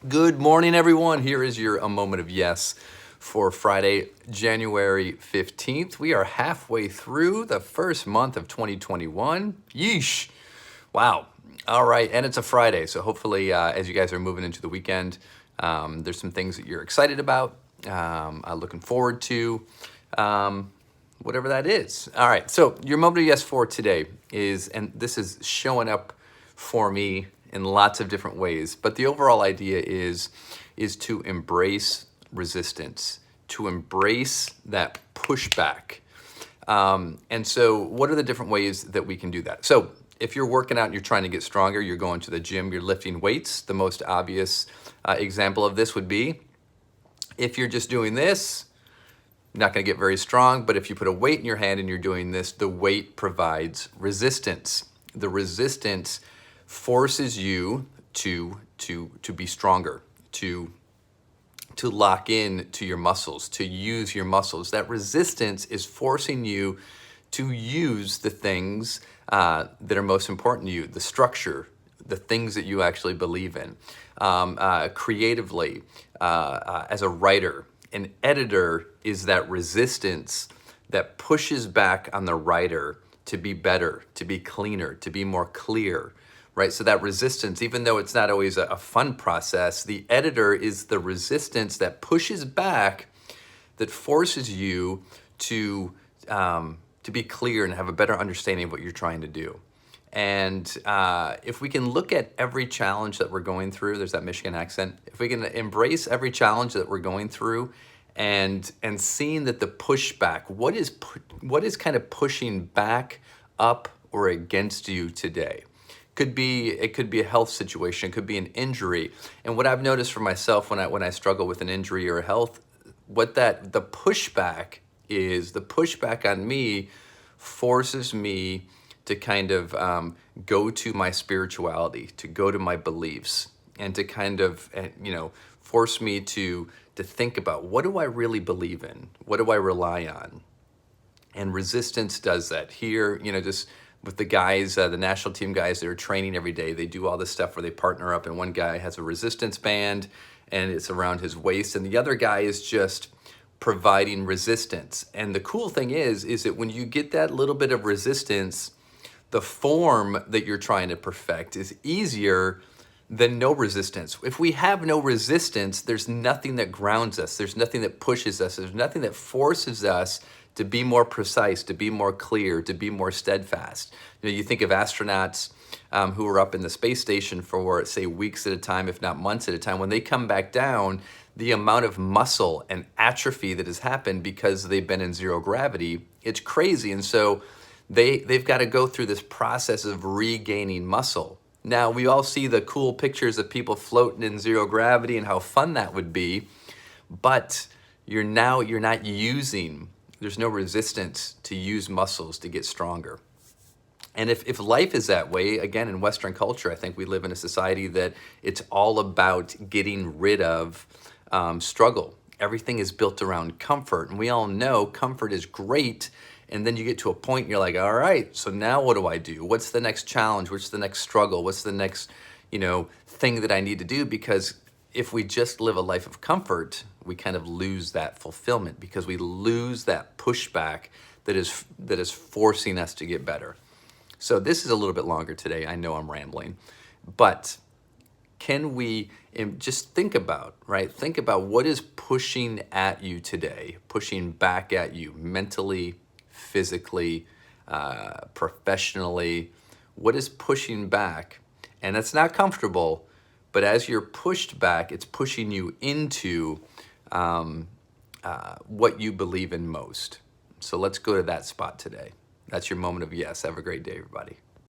Good morning, everyone. Here is your A Moment of Yes for Friday, January 15th. We are halfway through the first month of 2021. Yeesh. Wow. All right. And it's a Friday. So hopefully, as you guys are moving into the weekend, there's some things that you're excited about, looking forward to, whatever that is. All right. So your Moment of Yes for today is, and this is showing up for me in lots of different ways, but the overall idea is to embrace resistance, to embrace that pushback. And so what are the different ways that we can do that? So if you're working out and you're trying to get stronger, you're going to the gym, you're lifting weights. The most obvious example of this would be if you're just doing this, you're not going to get very strong, but if you put a weight in your hand and you're doing this, the weight provides resistance. The resistance forces you to be stronger, to lock in to your muscles, to use your muscles. That resistance is forcing you to use the things that are most important to you, the structure, the things that you actually believe in. Creatively, as a writer, an editor is that resistance that pushes back on the writer to be better, to be cleaner, to be more clear, right? So that resistance, even though it's not always a fun process, the editor is the resistance that pushes back, that forces you to be clear and have a better understanding of what you're trying to do. And if we can look at every challenge that we're going through, there's that Michigan accent, if we can embrace every challenge that we're going through and seeing that the pushback, what is kind of pushing back up or against you today? It could be a health situation, it could be an injury. And what I've noticed for myself when I struggle with an injury or a health, the pushback on me forces me to kind of go to my spirituality, to go to my beliefs, and to kind of force me to think about, what do I really believe in? What do I rely on? And resistance does that. Here, just with the guys, the national team guys, they're training every day. They do all this stuff where they partner up, and one guy has a resistance band and it's around his waist, and the other guy is just providing resistance. And the cool thing is that when you get that little bit of resistance, the form that you're trying to perfect is easier than no resistance. If we have no resistance, there's nothing that grounds us. There's nothing that pushes us. There's nothing that forces us to be more precise, to be more clear, to be more steadfast. You think of astronauts who are up in the space station for, say, weeks at a time, if not months at a time. When they come back down, the amount of muscle and atrophy that has happened because they've been in zero gravity, it's crazy. And so they've got to go through this process of regaining muscle. Now, we all see the cool pictures of people floating in zero gravity and how fun that would be, but you're not using, there's no resistance to use muscles to get stronger. And if life is that way, again, in Western culture, I think we live in a society that it's all about getting rid of struggle. Everything is built around comfort, and we all know comfort is great. And then you get to a point and you're like, all right, so now what do I do? What's the next challenge? What's the next struggle? What's the next, thing that I need to do? Because if we just live a life of comfort, we kind of lose that fulfillment, because we lose that pushback that is forcing us to get better. So this is a little bit longer today. I know I'm rambling, but can we just think about, right? Think about what is pushing at you today, pushing back at you mentally, physically, professionally. What is pushing back? And that's not comfortable, but as you're pushed back, it's pushing you into what you believe in most. So let's go to that spot today. That's your moment of yes. Have a great day, everybody.